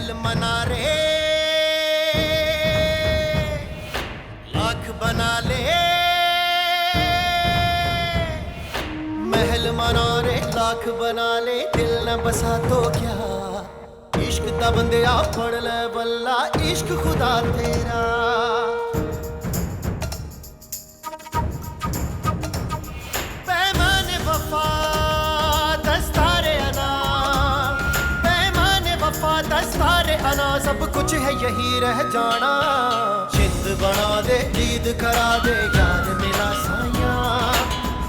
महल मना रे, लाख बना ले। महल मना रे, लाख बना ले, दिल न बसा तो क्या। इश्क दा बंदिया पढ़ ले बल्ला, इश्क खुदा तेरा। पैमाने वफा दस्तारे अना, पैमाने वफा दस्तारे अना, सब कुछ है यही रह जाना। चित बना दे, ईद करा दे, यार मिला साया।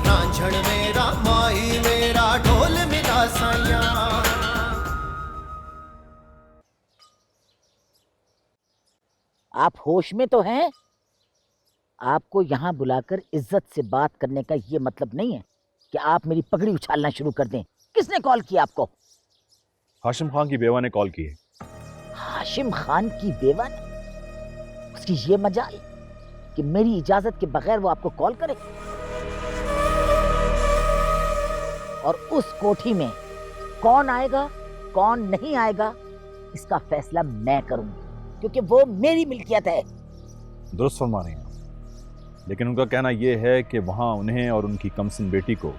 रांझण मेरा, माही मेरा, ढोल मिला साया। आप होश में तो हैं? आपको यहाँ बुलाकर इज्जत से बात करने का ये मतलब नहीं है कि आप मेरी पगड़ी उछालना शुरू कर दें। किसने कॉल किया आपको? हाशिम खान की बेवा ने कॉल की है। हाशिम खान की बेवा ने? उसकी ये मजाल कि मेरी इजाजत के बगैर वो आपको कॉल करे। और उस कोठी में कौन आएगा कौन नहीं आएगा इसका फैसला मैं करूंगी, क्योंकि वो मेरी मिल्कियत है। दुरुस्त फरमा रही हैं आप, लेकिन उनका कहना यह है कि वहाँ उन्हें और उनकी कमसिन बेटी को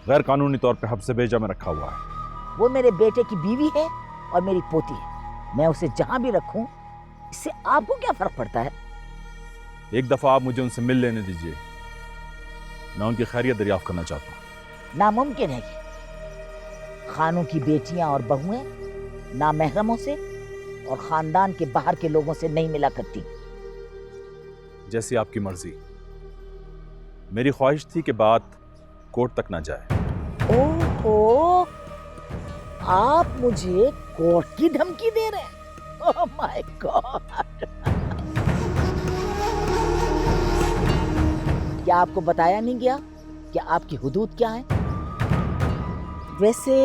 गैर कानूनी तौर पर हब्स बेजा में रखा हुआ है। वो मेरे बेटे की बीवी है और मेरी पोती है। मैं उसे जहां भी रखूं, इससे आपको क्या फर्क पड़ता है? एक दफा आप मुझे उनसे मिल लेने दीजिए, मैं उनकी खैरियत दरियाफ्त करना चाहता हूँ। नामुमकिन है ये। खानों की बेटियां और बहुएं नामहरमों से और खानदान के बाहर के लोगों से नहीं मिला करती। जैसी आपकी मर्जी। मेरी ख्वाहिश थी कि बात कोर्ट तक ना जाए। ओहो, आप मुझे कोर्ट की धमकी दे रहे हैं? Oh my God! क्या आपको बताया नहीं गया कि आपकी हुदूद क्या है? वैसे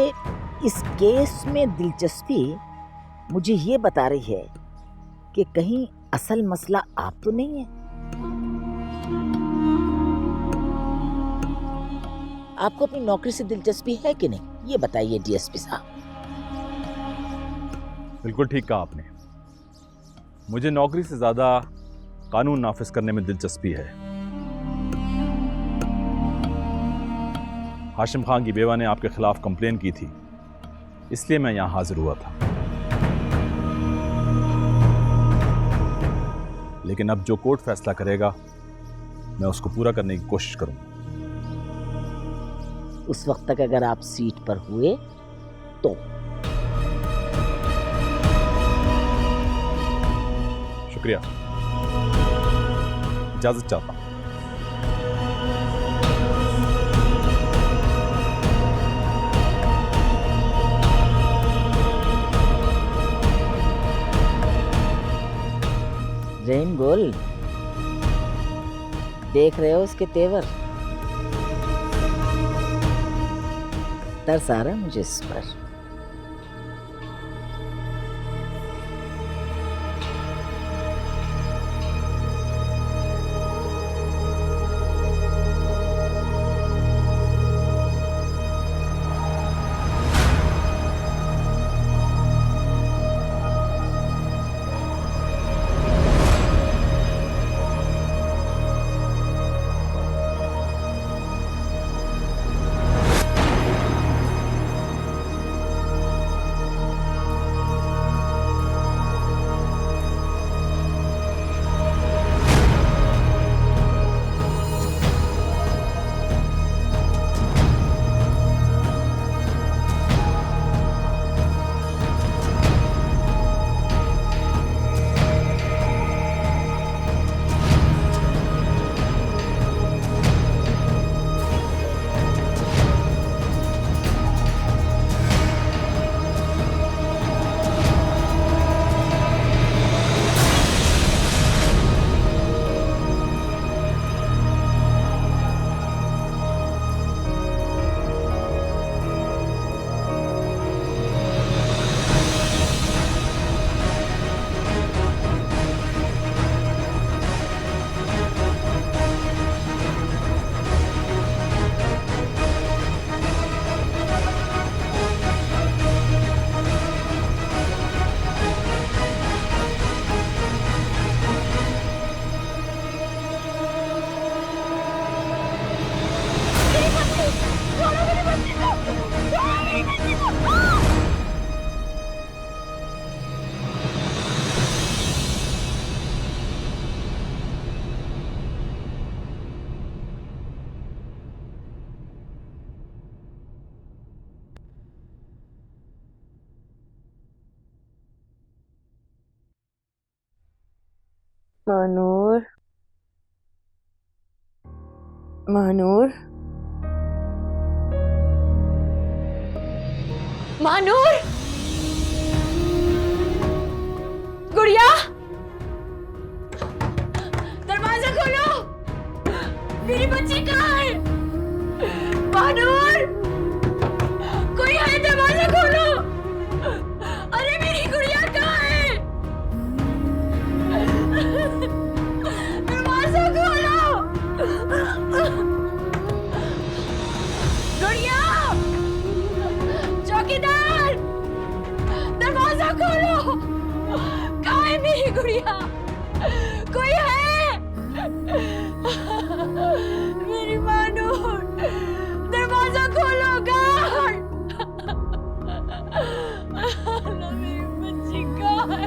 इस केस में दिलचस्पी मुझे ये बता रही है कि कहीं असल मसला आप तो नहीं है। आपको अपनी नौकरी से दिलचस्पी है कि नहीं, ये बताइए डीएसपी साहब। बिल्कुल ठीक कहा आपने। मुझे नौकरी से ज्यादा कानून नाफिज करने में दिलचस्पी है। हाशिम खान की बेवा ने आपके खिलाफ कंप्लेन की थी, इसलिए मैं यहां हाजिर हुआ था। लेकिन अब जो कोर्ट फैसला करेगा मैं उसको पूरा करने की कोशिश करूंगा। उस वक्त तक अगर आप सीट पर हुए तो। शुक्रिया, इजाजत चाहता हूं। रहीम गुल, देख रहे हो उसके तेवर? तरस आ रहा है मुझे इस पर। महानूर, महानूर, महानूर, गुड़िया, दरवाजा खोलो। मेरी बच्ची कहाँ है? महानूर, कोई है? दरवाजा खोलो। अरे मेरी गुड़िया कहाँ है? दरवाजा खोलो। गुड़िया, चौकीदार, दरवाजा खोलो। कहाँ है मेरी गुड़िया? कोई है? मेरी महानूर, दरवाजा खोलो। गार्ड, मेरी बच्ची कहाँ है?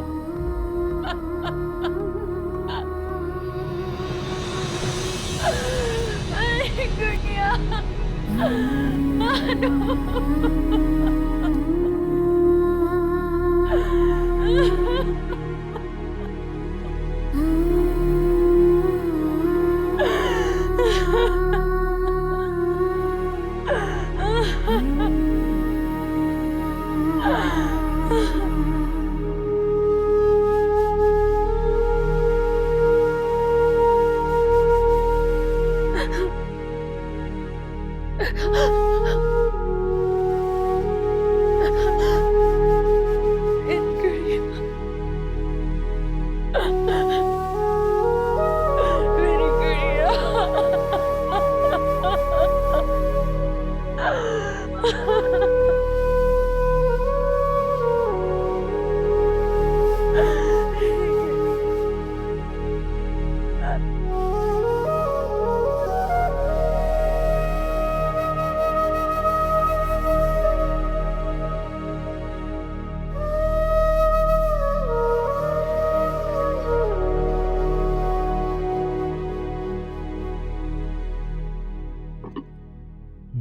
अरे गुड़िया, मेरी गुड़िया,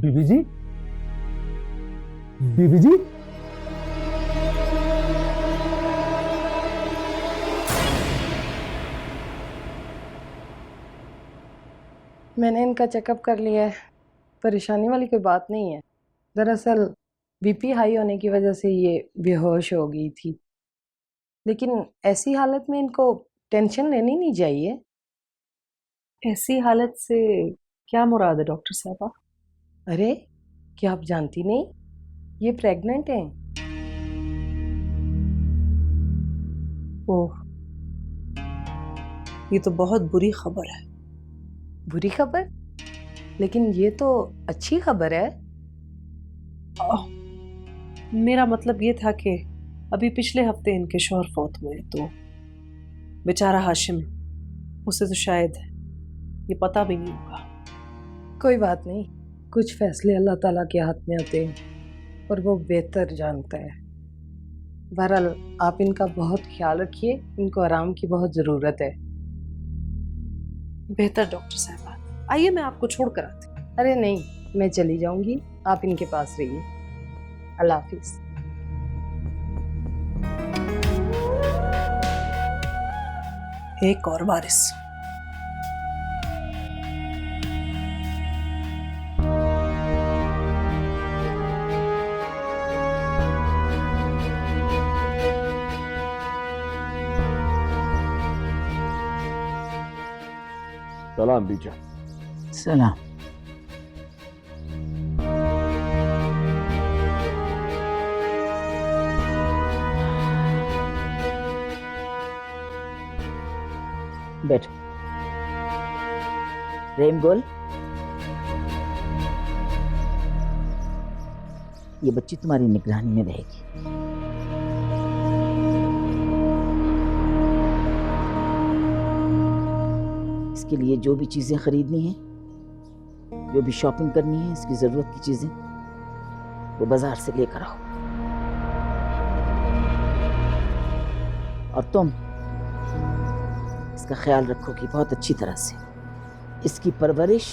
बीबी जी, बीबी जी, मैंने इनका चेकअप कर लिया है। परेशानी वाली कोई बात नहीं है। दरअसल बीपी हाई होने की वजह से ये बेहोश हो गई थी, लेकिन ऐसी हालत में इनको टेंशन लेनी नहीं चाहिए। ऐसी हालत से क्या मुराद है डॉक्टर साहबा? अरे क्या आप जानती नहीं, ये प्रेग्नेंट हैं। ओह, ये तो बहुत बुरी खबर है। बुरी खबर? लेकिन ये तो अच्छी खबर है। मेरा मतलब ये था कि अभी पिछले हफ्ते इनके शौहर फौत हुए, तो बेचारा हाशिम, उसे तो शायद ये पता भी नहीं होगा। कोई बात नहीं, कुछ फैसले अल्लाह ताला के हाथ में होते हैं और वो बेहतर जानता है। बहरहाल आप इनका बहुत ख्याल रखिए, इनको आराम की बहुत ज़रूरत है। बेहतर डॉक्टर साहबा, आइए मैं आपको छोड़कर आती हूँ। अरे नहीं, मैं चली जाऊंगी, आप इनके पास रहिए। अल्लाह हाफिज। एक और वारिस। सलाम बीजा। सलाम। बैठो। रेमगोल, ये बच्ची तुम्हारी निगरानी में रहेगी। इसके लिए जो भी चीजें खरीदनी है, जो भी शॉपिंग करनी है, इसकी जरूरत की चीजें वो बाजार से लेकर आओ। और तुम इसका ख्याल रखोगी बहुत अच्छी तरह से। इसकी परवरिश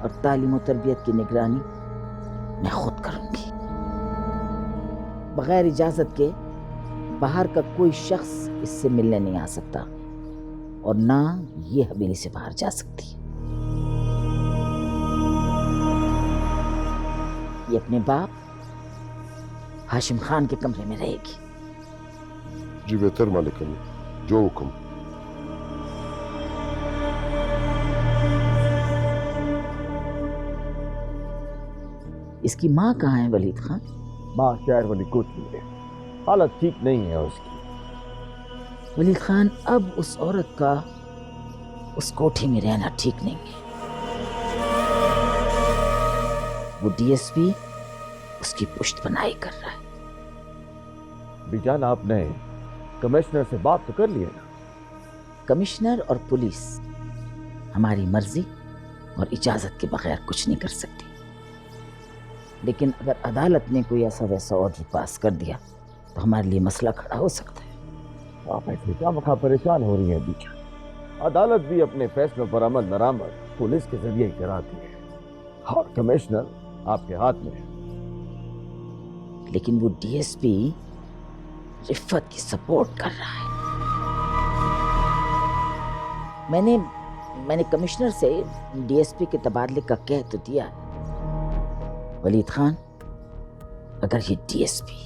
और तालीम और तरबियत की निगरानी मैं खुद करूंगी। बगैर इजाजत के बाहर का कोई शख्स इससे मिलने नहीं आ सकता। और ना ये हवेली से बाहर जा सकती। ये अपने बाप हाशिम खान के कमरे में रहेगी। जी बेहतर मालिकन, जो हुक्म। इसकी माँ कहाँ है वलीद खान? माँ शहर वाली कोठी में, हालत ठीक नहीं है उसकी। वलीद खान, अब उस औरत का उस कोठी में रहना ठीक नहीं है। वो डीएसपी उसकी पुष्टपनाही कर रहा है। बीजान, आपने कमिश्नर से बात तो कर ली है ना? कमिश्नर और पुलिस हमारी मर्जी और इजाजत के बगैर कुछ नहीं कर सकती, लेकिन अगर अदालत ने कोई ऐसा वैसा ऑर्डर पास कर दिया तो हमारे लिए मसला खड़ा हो सकता है। आप ऐसे खामखा परेशान हो रही हैं बीजान। अदालत भी अपने फैसलों पर अमल दरामद पुलिस के जरिए ही कराती है, और कमिश्नर आपके हाथ में है। लेकिन वो डीएसपी रिफत की सपोर्ट कर रहा है। मैंने कमिश्नर से डीएसपी के तबादले का कह तो दिया। वलीद खान, अगर ये डीएसपी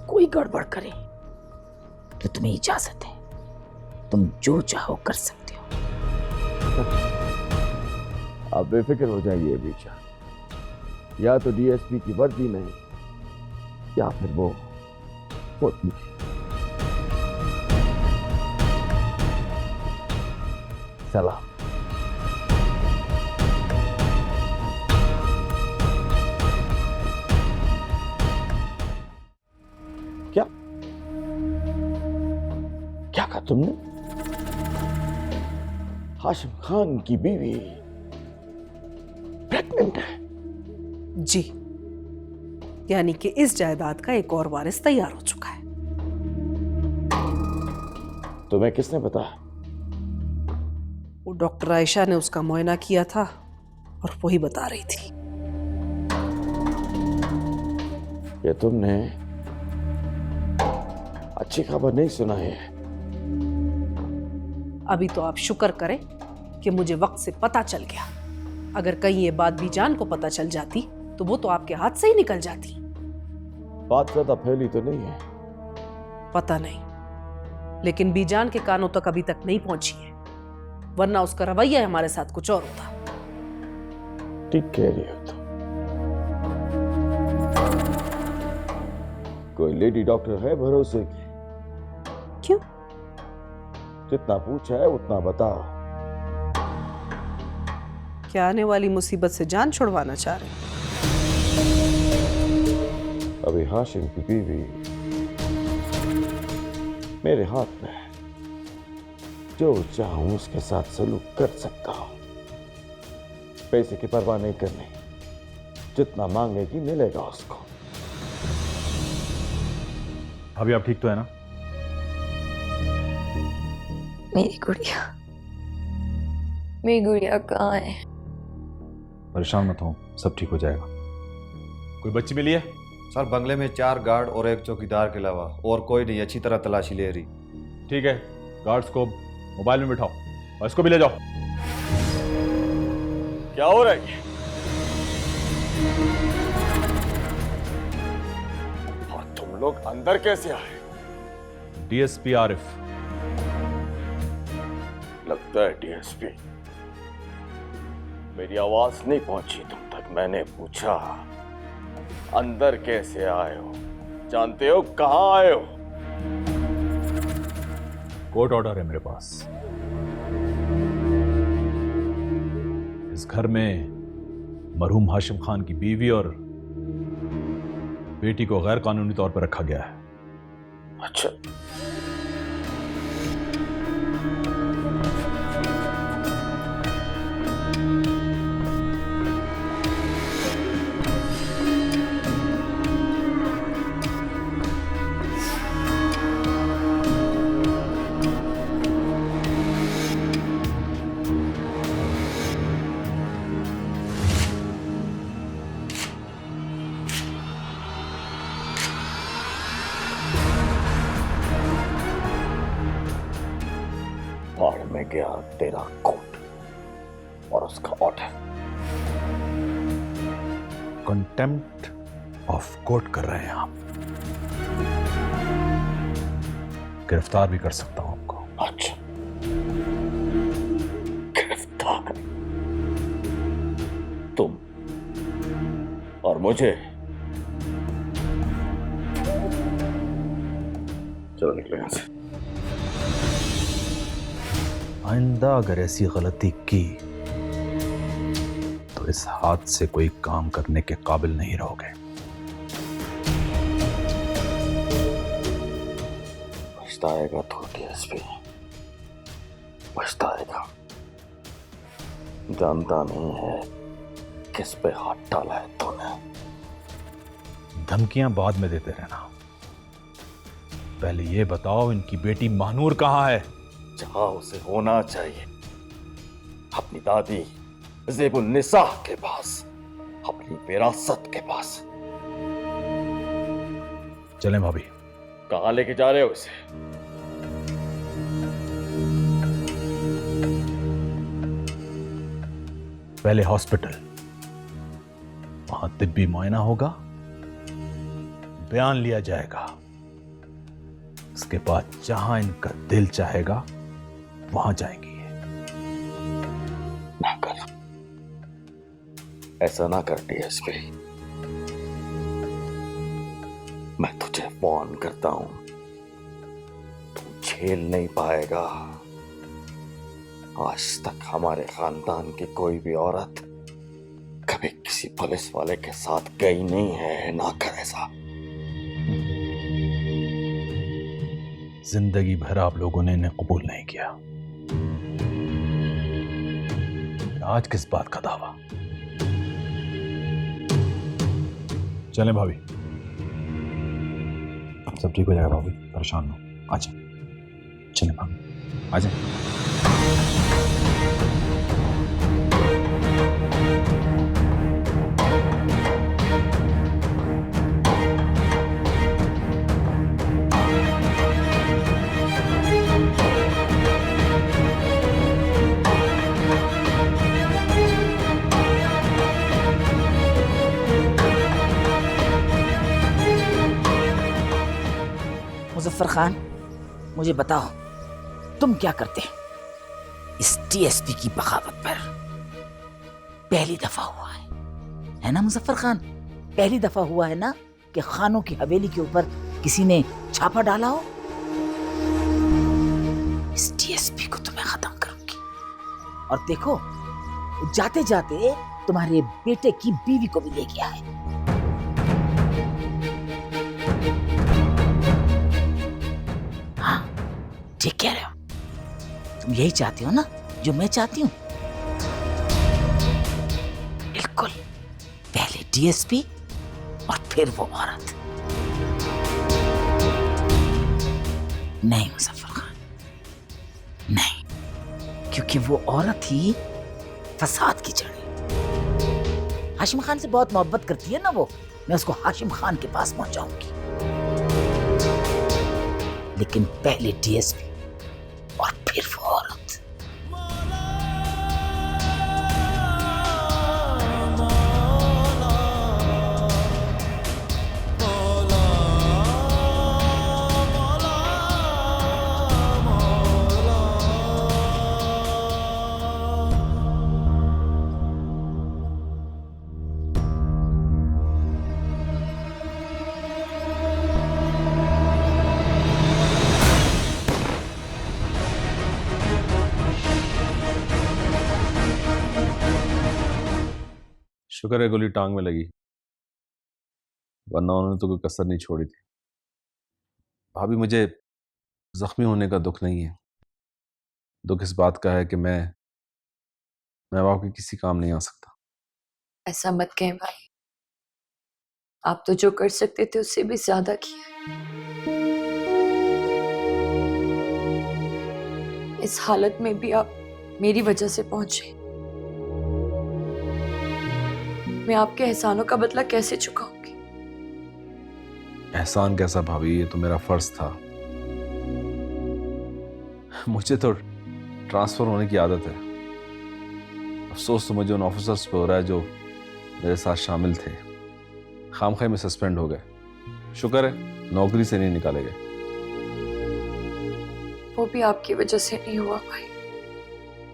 कोई गड़बड़ करे तो तुम्हें इजाजत है, तुम जो चाहो कर सकते हो। आप बेफिक्र हो जाइए बीजान, या तो डीएसपी की वर्दी नहीं, या फिर वो सलाम। क्या क्या कहा तुमने? हाशिम खान की बीवी प्रेग्नेंट है? जी, यानी कि इस जायदाद का एक और वारिस तैयार हो चुका है। तुम्हें किसने बताया? वो डॉक्टर आयशा ने उसका मुआयना किया था और वही बता रही थी। ये तुमने अच्छी खबर नहीं सुनाई है। अभी तो आप शुक्र करें कि मुझे वक्त से पता चल गया। अगर कहीं ये बात बीजान को पता चल जाती तो वो तो आपके हाथ से ही निकल जाती। बात ज्यादा फैली तो नहीं है? पता नहीं, लेकिन बीजान के कानों तक अभी तक नहीं पहुंची है, वरना उसका रवैया हमारे साथ कुछ और होता। ठीक कह रही हो तुम। कोई लेडी डॉक्टर है भरोसे की? क्यों? जितना पूछा है उतना बताओ। क्या आने वाली मुसीबत से जान छुड़वाना चाह रहे हैं? अभी हाशिम की बीवी मेरे हाथ में है, जो चाहूं उसके साथ सलूक कर सकता हूं। पैसे की परवाह नहीं करनी, जितना मांगेगी मिलेगा उसको। अभी आप ठीक तो है ना? मेरी गुड़िया कहाँ है? परेशान मत हो, सब ठीक हो जाएगा। कोई बच्ची मिली है? सर, बंगले में 4 गार्ड और 1 चौकीदार के अलावा और कोई नहीं। अच्छी तरह तलाशी ले रही। ठीक है, गार्ड्स को मोबाइल में बिठाओ और इसको भी ले जाओ। क्या हो रहा है? और तुम लोग अंदर कैसे आए? डीएसपी आरिफ। लगता है डीएसपी। मेरी आवाज नहीं पहुंची तुम तक। मैंने पूछा अंदर कैसे आए हो? जानते हो कहां आए हो? कोर्ट ऑर्डर है मेरे पास। इस घर में मरहूम हाशिम खान की बीवी और बेटी को गैर कानूनी तौर पर रखा गया है। अच्छा, गया तेरा कोर्ट और उसका ऑर्डर। कंटेम्प्ट ऑफ कोर्ट कर रहे हैं आप। गिरफ्तार भी कर सकता हूं आपको। अच्छा, गिरफ्तार तुम और मुझे? चलो निकलो यहां से। आइंदा अगर ऐसी गलती की तो इस हाथ से कोई काम करने के काबिल नहीं रहोगे। पछताएगा तो डीएसपी, पछताएगा। जानता नहीं है किस पे हाथ डाला है तूने। धमकियां बाद में देते रहना, पहले ये बताओ इनकी बेटी महानूर कहाँ है? जहां उसे होना चाहिए, अपनी दादी ज़ेबुन्निसा के पास, अपनी विरासत के पास। चलें भाभी। कहां लेके जा रहे हो इसे? पहले हॉस्पिटल, वहां तिब्बी मुआयना होगा, बयान लिया जाएगा। उसके बाद जहां इनका दिल चाहेगा वहां जाएंगी। ना कर, ऐसा ना कर डीएसपी। मैं तुझे वार्न करता हूं, तू झेल नहीं पाएगा। आज तक हमारे खानदान की कोई भी औरत कभी किसी पुलिस वाले के साथ गई नहीं है। ना कर ऐसा। जिंदगी भर आप लोगों ने इन्हें कबूल नहीं किया, आज किस बात का दावा? चलें भाभी, सब ठीक हो जाएगा भाभी, परेशान हो। आ जाए, चलें भाभी, आ जाए। मुजफ्फर खान, मुझे बताओ तुम क्या करते? इस टीएसपी की बगावत पर पहली दफा हुआ है ना मुजफ्फर खान? पहली दफा हुआ है ना कि खानों की हवेली के ऊपर किसी ने छापा डाला हो? इस टीएसपी को तो मैं खत्म करूंगी। और देखो, जाते जाते तुम्हारे बेटे की बीवी को भी ले गया है। हाँ, ठीक कह रहे हो। तुम यही चाहती हो ना जो मैं चाहती हूँ? बिल्कुल, पहले डीएसपी और फिर वो औरत। नहीं मुजफ्फर खान, नहीं, क्योंकि वो औरत ही फसाद की जड़ है। हाशिम खान से बहुत मोहब्बत करती है ना वो, मैं उसको हाशिम खान के पास पहुंचाऊंगी। लेकिन पहले डीएसपी और फिर वो औरत। शुक्र है गोली टांग में लगी, वरना उन्होंने तो कोई कसर नहीं छोड़ी थी। भाभी, मुझे जख्मी होने का दुख नहीं है। दुख इस बात का है कि मैं आपके किसी काम नहीं आ सकता। ऐसा मत कहें भाई, आप तो जो कर सकते थे उससे भी ज्यादा किया। इस हालत में भी आप मेरी वजह से पहुंचे। मैं आपके एहसानों का बदला कैसे चुकाऊंगी? एहसान कैसा भाभी, ये तो मेरा फर्ज था। मुझे तो ट्रांसफ़र होने की आदत है। अफसोस तो मुझे उन ऑफिसर्स पे हो रहा है जो मेरे साथ शामिल थे, खामखे में सस्पेंड हो गए। शुक्र है नौकरी से नहीं निकाले गए। वो भी आपकी वजह से नहीं हुआ भाई,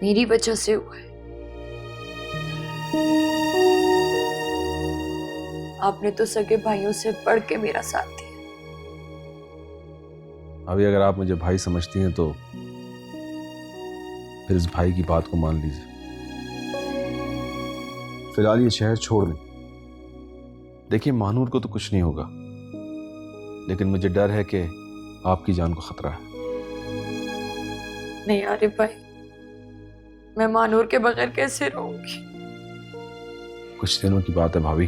मेरी वजह से हुआ है। आपने तो सगे भाइयों से बढ़ के मेरा साथ दिया। अभी अगर आप मुझे भाई समझती हैं तो फिर इस भाई की बात को मान लीजिए। फिलहाल ये शहर छोड़ दें। देखिए महानूर को तो कुछ नहीं होगा, लेकिन मुझे डर है कि आपकी जान को खतरा है। नहीं आरिफ भाई, मैं मानूर के बगैर कैसे रहूंगी? कुछ दिनों की बात है भाभी।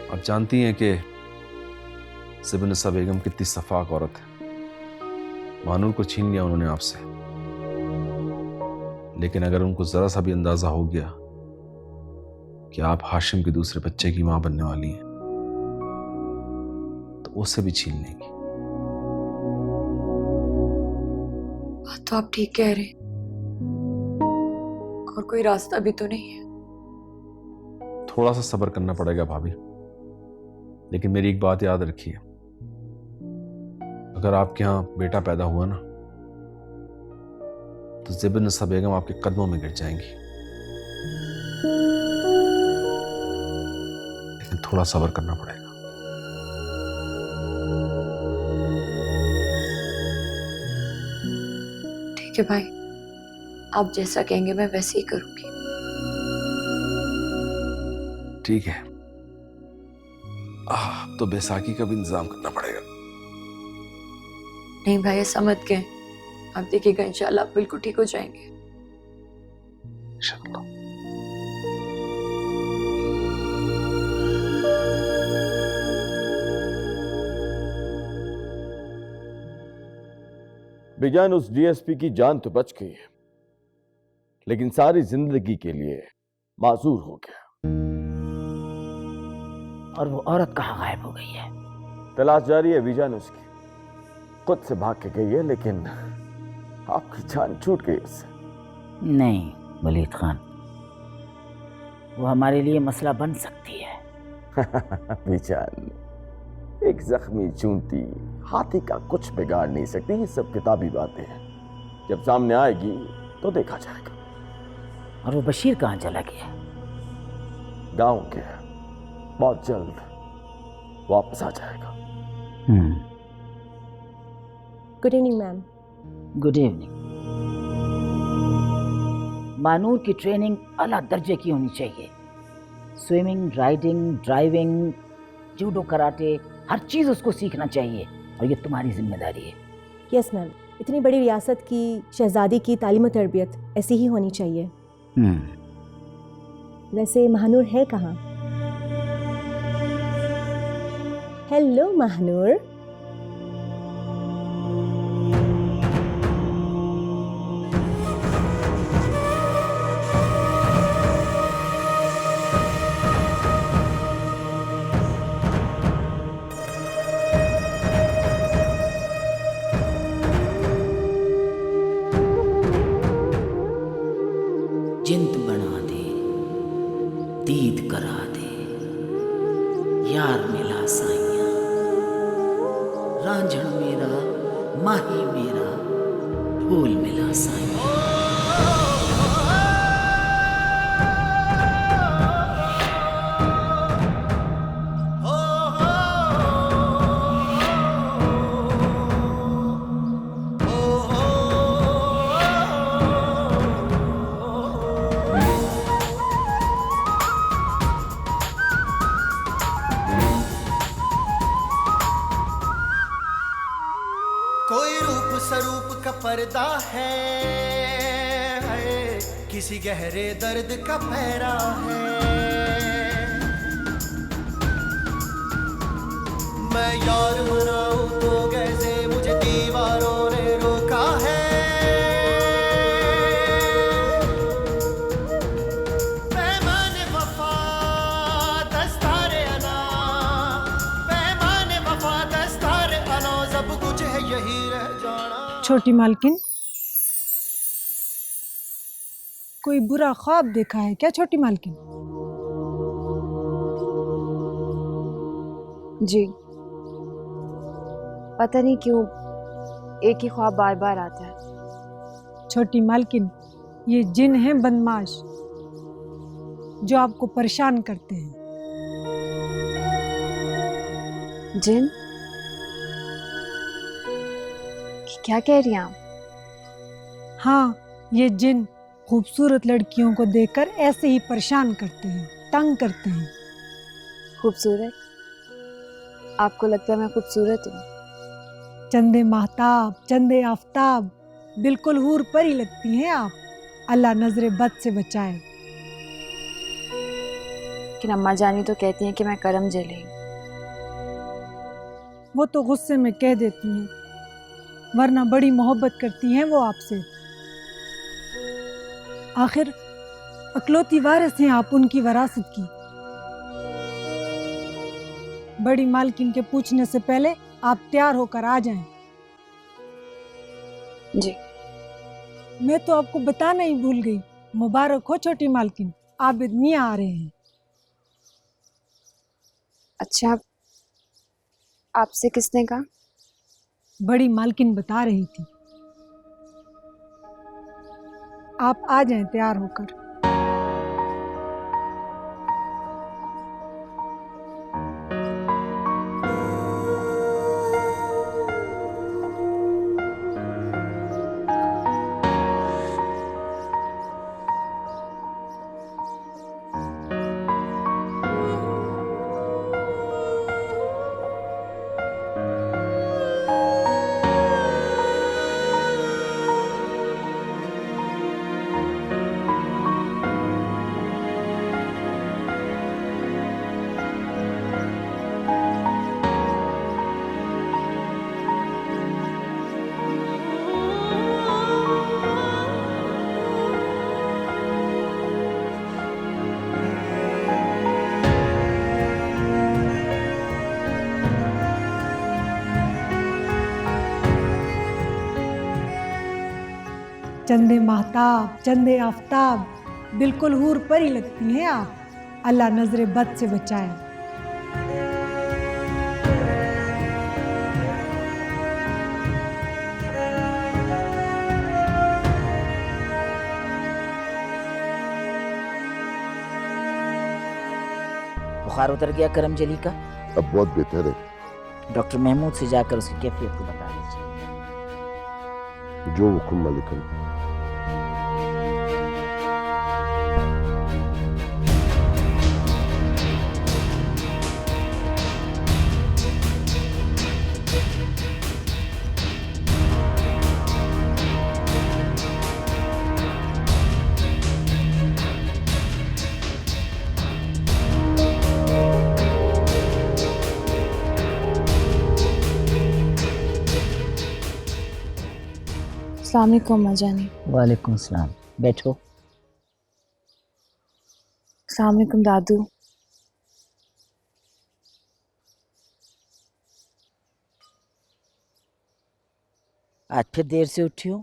आप जानती हैं कि ज़िबनसा बेगम कितनी सफाक औरत है। मानूर को छीन लिया उन्होंने आपसे, लेकिन अगर उनको जरा सा भी अंदाजा हो गया कि आप हाशिम के दूसरे बच्चे की मां बनने वाली हैं तो उससे भी छीन लेंगी। बात तो आप ठीक कह रहे हैं, और कोई रास्ता भी तो नहीं है। थोड़ा सा सब्र करना पड़ेगा भाभी, लेकिन मेरी एक बात याद रखिए, अगर आपके यहाँ बेटा पैदा हुआ ना तो ज़िबनसा बेगम आपके कदमों में गिर जाएंगी। लेकिन थोड़ा सब्र करना पड़ेगा। ठीक है भाई, आप जैसा कहेंगे मैं वैसे ही करूंगी। ठीक है, तो बैसाखी का भी इंतजाम करना पड़ेगा। नहीं भाई, ऐसा मत कहें, आप देखिएगा इंशाल्लाह आप बिल्कुल ठीक हो जाएंगे। इंशाल्लाह। बेजान उस डीएसपी की जान तो बच गई है, लेकिन सारी जिंदगी के लिए माजूर हो गया। और वो औरत कहाँ गायब हो गई है? तलाश जारी है बीजान उसकी। खुद से भाग के गई है, लेकिन आपकी जान छूट गई उससे। नहीं वलीद खान, वो हमारे लिए मसला बन सकती है। बीजान, एक जख्मी चूंटी हाथी का कुछ बिगाड़ नहीं सकती। ये सब किताबी बातें हैं, जब सामने आएगी तो देखा जाएगा। और वो बशीर कहाँ चला गया? गांव के बहुत जल्द वापस आ जाएगा। Good evening ma'am. Good evening. मानूर की ट्रेनिंग आला दर्जे की होनी चाहिए। Swimming, riding, driving, judo, karate, हर चीज़ उसको सीखना चाहिए, और ये तुम्हारी जिम्मेदारी है। यस मैम, इतनी बड़ी रियासत की शहजादी की तालीम और तरबियत ऐसी ही होनी चाहिए। वैसे महानूर है कहाँ? हेलो महानूर। जिंद बना दे, दीद करा दे, यार मिला साइया, रांझण मेरा, माही मेरा, फूल मिला साइया। कोई रूप स्वरूप का पर्दा है, किसी गहरे दर्द का पहरा है। मैं यार मनाऊं तो कैसे मुझे दीवारों ने रोका है। पैमाने वफा दस्तारे अना, पैमाने वफा दस्तारे अना, सब कुछ है यही रह जाना। छोटी मालकिन, कोई बुरा ख्वाब देखा है क्या छोटी मालकिन? जी, पता नहीं क्यों एक ही ख्वाब बार बार आता है। छोटी मालकिन, ये जिन हैं बदमाश जो आपको परेशान करते हैं। जिन? क्या कह रही हैं आप? हाँ, ये जिन खूबसूरत लड़कियों को देखकर ऐसे ही परेशान करते हैं, तंग करते हैं। खूबसूरत? आपको लगता है मैं खूबसूरत हूँ? चंदे माहताब, चंदे आफताब, बिल्कुल हूर परी लगती हैं आप। अल्लाह नजरे बद से बचाए। लेकिन अम्मा जानी तो कहती हैं कि मैं करम जली। वो तो गुस्से में कह देती हैं, वरना बड़ी मोहब्बत करती हैं वो आपसे। आखिर अकलौती वारिस हैं आप उनकी वरासत की। बड़ी मालकिन के पूछने से पहले आप तैयार होकर आ जाएं। जी। मैं तो आपको बताना ही भूल गई। मुबारक हो छोटी मालकिन, आबिद मियां आ रहे हैं। अच्छा, आपसे किसने कहा? बड़ी मालकिन बता रही थी। आप आ जाएं तैयार होकर। चंदे माहताब, चंदे आफताब, बिल्कुल हूर परी लगती हैं आप। अल्लाह नजरे बद से बचाए। बुखार उतर गया करम जली का? अब बहुत बेहतर है। डॉक्टर महमूद से जाकर उसकी कैफियत को बता दीजिए। जो हुक्म मालिकन। अस्सलाम वालेकुम अम्मा जानी। वालेकुम सलाम, बैठो। अस्सलाम वालेकुम दादू। आज फिर देर से उठी हो?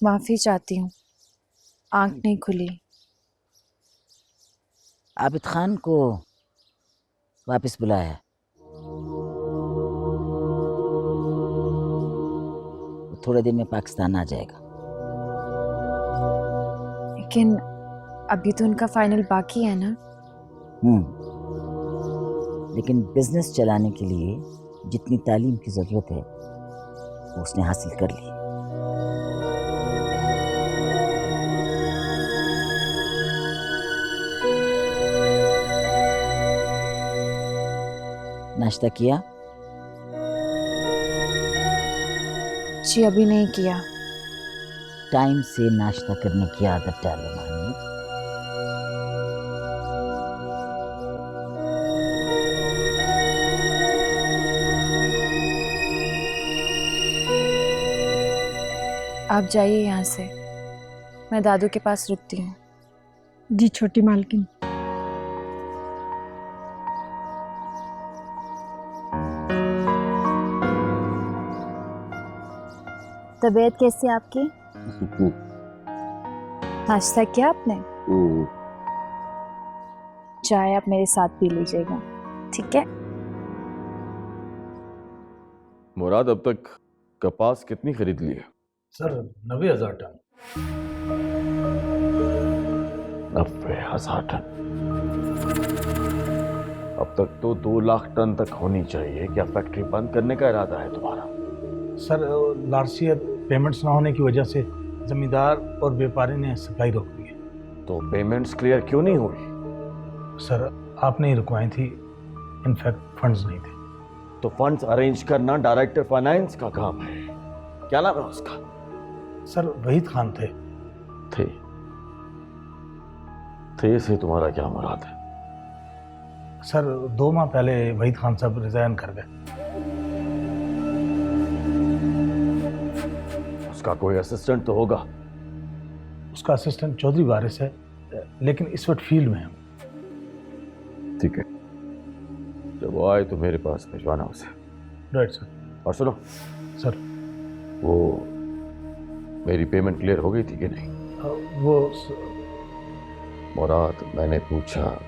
माफी चाहती हूँ, आंख नहीं खुली। आबिद खान को वापस बुलाया। थोड़े दिन में पाकिस्तान आ जाएगा। लेकिन अभी तो उनका फाइनल बाकी है ना? लेकिन बिजनेस चलाने के लिए जितनी तालीम की जरूरत है वो उसने हासिल कर ली। नाश्ता किया? जी अभी नहीं किया। टाइम से नाश्ता करने की आदत डालो मानी। आप जाइए यहाँ से, मैं दादू के पास रुकती हूँ। जी छोटी मालकिन। तबीयत कैसी है आपकी? नाश्ता किया आपने? चाय आप मेरे साथ पी लीजिएगा, ठीक है? मुराद, अब तक कपास कितनी खरीद ली है? Sir 90,000 ton. 90,000 टन। अब तक तो 2 लाख टन तक होनी चाहिए। क्या फैक्ट्री बंद करने का इरादा है तुम्हारा? सर लास्ट ईयर पेमेंट्स ना होने की वजह से जमींदार और व्यापारी ने सप्लाई रोक दी है। तो पेमेंट्स क्लियर क्यों नहीं हुई? सर आपने ही रुकवाई थी, इनफैक्ट फंड्स नहीं थे। तो फंड्स अरेंज करना डायरेक्टर फाइनेंस का काम है। क्या नाम है उसका? सर वहीद खान थे। थे से तुम्हारा क्या मुराद है? सर 2 माह पहले वहीद खान साहब रिजाइन कर गए। उसका कोई असिस्टेंट तो होगा? उसका असिस्टेंट चौधरी वारिस है, लेकिन इस वक्त फील्ड में है। ठीक है, जब वो आए तो मेरे पास भिजवाना उसे। Right sir. और सुनो सर, वो मेरी पेमेंट क्लियर हो गई थी कि नहीं? वो मुराद, मैंने पूछा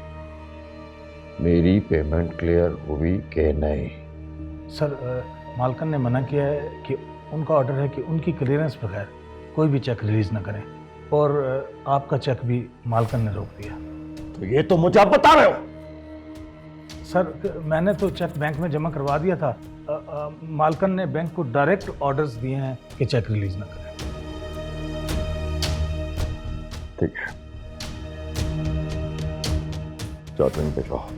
मेरी पेमेंट क्लियर हुई कि नहीं? सर मालकन ने मना किया है कि उनका ऑर्डर है कि उनकी क्लियरेंस बगैर कोई भी चेक रिलीज ना करें, और आपका चेक भी मालकन ने रोक दिया। तो ये तो मुझे आप बता रहे हो? सर मैंने तो चेक बैंक में जमा करवा दिया था। मालकन ने बैंक को डायरेक्ट ऑर्डर्स दिए हैं कि चेक रिलीज ना करें। ठीक है, जाओ तुम भिजवाओ,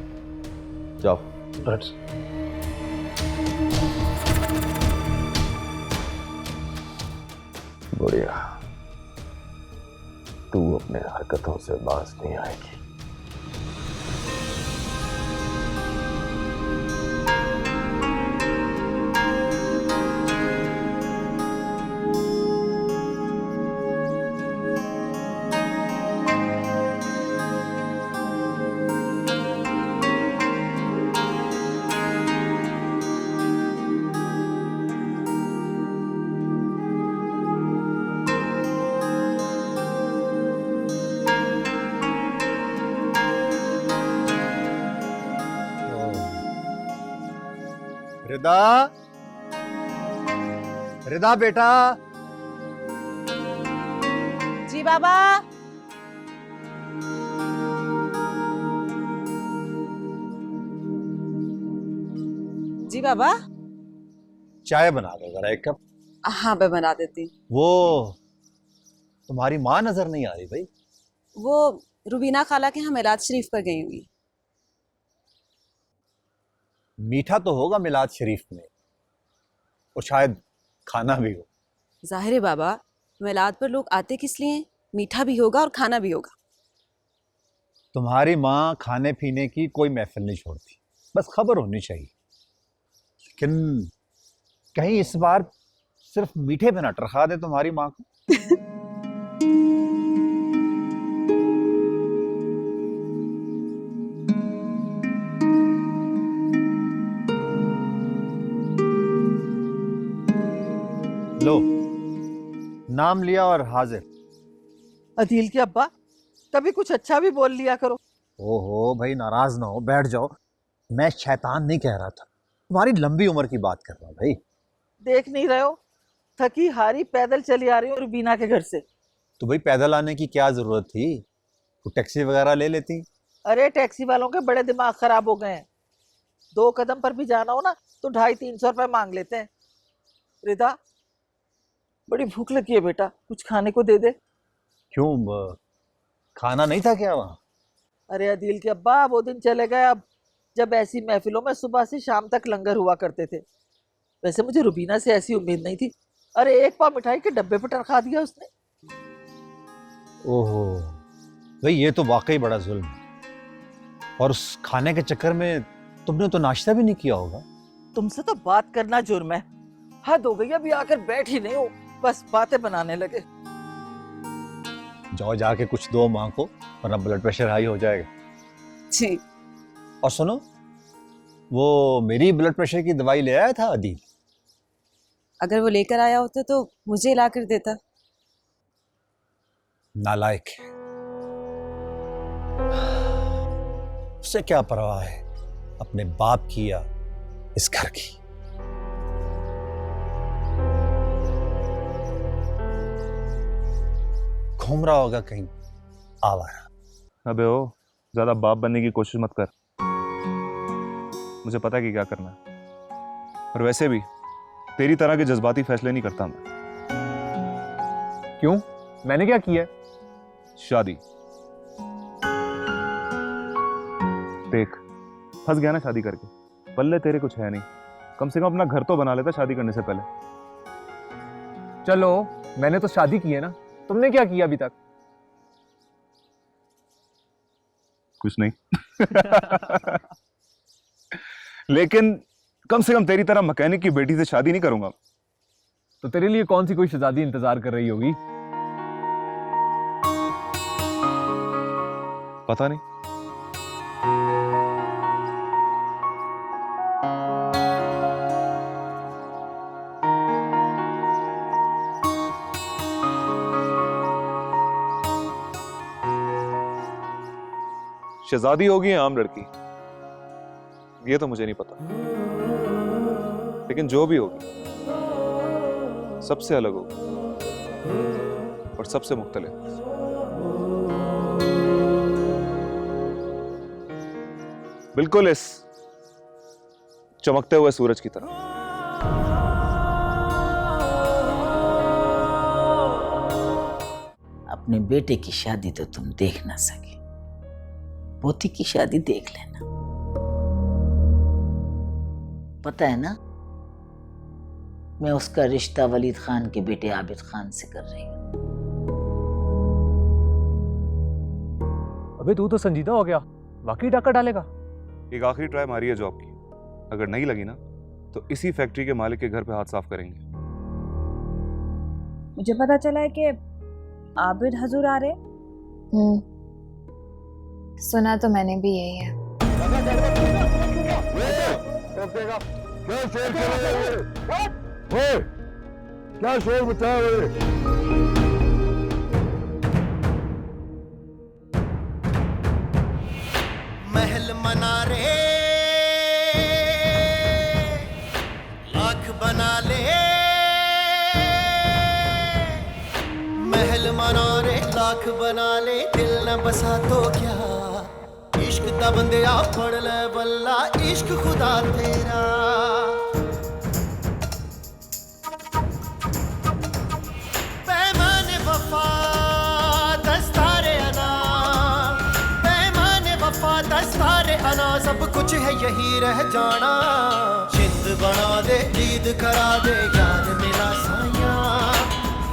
जाओ। राइट। बढ़िया, तू अपने हरकतों से बाज नहीं आएगी। रिदा, रिदा बेटा। जी बाबा। जी बाबा। चाय बना दो जरा एक कप। हाँ मैं बना देती हूँ। वो तुम्हारी माँ नजर नहीं आ रही भाई? वो रुबीना खाला के यहाँ मिलाद शरीफ पर गई हुई। मीठा तो होगा मिलाद शरीफ में, और शायद खाना भी हो। जाहिर है बाबा, मिलाद पर लोग आते किस लिए? मीठा भी होगा और खाना भी होगा। तुम्हारी माँ खाने पीने की कोई महफिल नहीं छोड़ती, बस खबर होनी चाहिए। लेकिन कहीं इस बार सिर्फ मीठे पे ना टरखा दे तुम्हारी माँ को। लो, नाम लिया और हाजिर। अदील के अब्बा, कभी कुछ अच्छा भी बोल लिया करो। ओहो भाई, नाराज ना हो, बैठ जाओ। मैं शैतान नहीं कह रहा था, तुम्हारी लंबी उम्र की बात कर रहा हूं भाई। देख नहीं रहे हो, थकी हारी पैदल चली आ रही हूँ रुबीना के घर से। तो भाई पैदल आने की क्या जरूरत थी? तो टैक्सी वगैरह ले लेती। अरे टैक्सी वालों के बड़े दिमाग खराब हो गए हैं। 2 कदम पर भी जाना हो ना तो 250-300 रुपए मांग लेते हैं। रिदा, बड़ी भूख लगी है बेटा, कुछ खाने को दे दे। क्यों, खाना नहीं था क्या वहाँ? अरे अदील के अब्बा, वो दिन चले गए अब जब ऐसी महफिलों में सुबह से शाम तक लंगर हुआ करते थे। वैसे मुझे रुबीना से ऐसी उम्मीद नहीं थी। अरे 1 पाव मिठाई के डब्बे पर टरखा दिया उसने। ओहो भाई, ये तो वाकई बड़ा जुल्म है। और उस खाने के चक्कर में तुमने तो नाश्ता भी नहीं किया होगा। तुमसे तो बात करना जुर्म है। हद हो गई, अभी आकर बैठ ही नहीं हो, बस बातें बनाने लगे। जाओ जाके कुछ दो माँ को, वरना ब्लड प्रेशर हाई हो जाएगा। जी। और सुनो, वो मेरी ब्लड प्रेशर की दवाई ले आया था अदील? अगर वो लेकर आया होता तो मुझे ला कर देता। नालायक है। उसे क्या परवाह है अपने बाप की या इस घर की। घूम रहा होगा कहीं आवारा। अबे ओ, ज्यादा बाप बनने की कोशिश मत कर। मुझे पता है कि क्या करना है, और वैसे भी तेरी तरह के जज्बाती फैसले नहीं करता मैं। क्यों? मैंने क्या किया? शादी। देख, फंस गया ना शादी करके। पल्ले तेरे कुछ है नहीं, कम से कम अपना घर तो बना लेता शादी करने से पहले। चलो, मैंने तो शादी की है ना, तुमने क्या किया अभी तक? कुछ नहीं। लेकिन कम से कम तेरी तरह मैकेनिक की बेटी से शादी नहीं करूंगा। तो तेरे लिए कौन सी कोई शहजादी इंतजार कर रही होगी? पता नहीं। शहजादी होगी या आम लड़की, ये तो मुझे नहीं पता, लेकिन जो भी होगी सबसे अलग होगी और सबसे मुख्तलिफ। बिल्कुल इस चमकते हुए सूरज की तरह। अपने बेटे की शादी तो तुम देख ना सके, पोती की शादी देख लेना। पता है ना, मैं उसका रिश्ता वलीद खान के बेटे आबिद खान से कर रही हूँ। अबे तू तो संजीदा हो गया, वाकई डाका डालेगा? एक आखिरी ट्राई मारी है जॉब की, अगर नहीं लगी ना तो इसी फैक्ट्री के मालिक के घर पे हाथ साफ करेंगे। मुझे पता चला है कि आबिद हजूर आ रहे। सुना तो मैंने भी यही है। क्या शोर मचाया हुए? महल मना रे लाख बना ले, महल मना रे लाख बना ले, दिल न बसा तो क्या, इश्क दा बंदिया पढ़ ले बल्ला, इश्क खुदा तेरा। पैमाने वफा दस्तारे अना, पैमाने वफा दस्तारे अना, सब कुछ है यही रह जाना। जिंद बना दे ईद करा दे, याद मिला साया,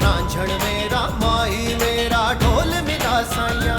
रांझण मेरा माही मेरा ढोल मिला साया।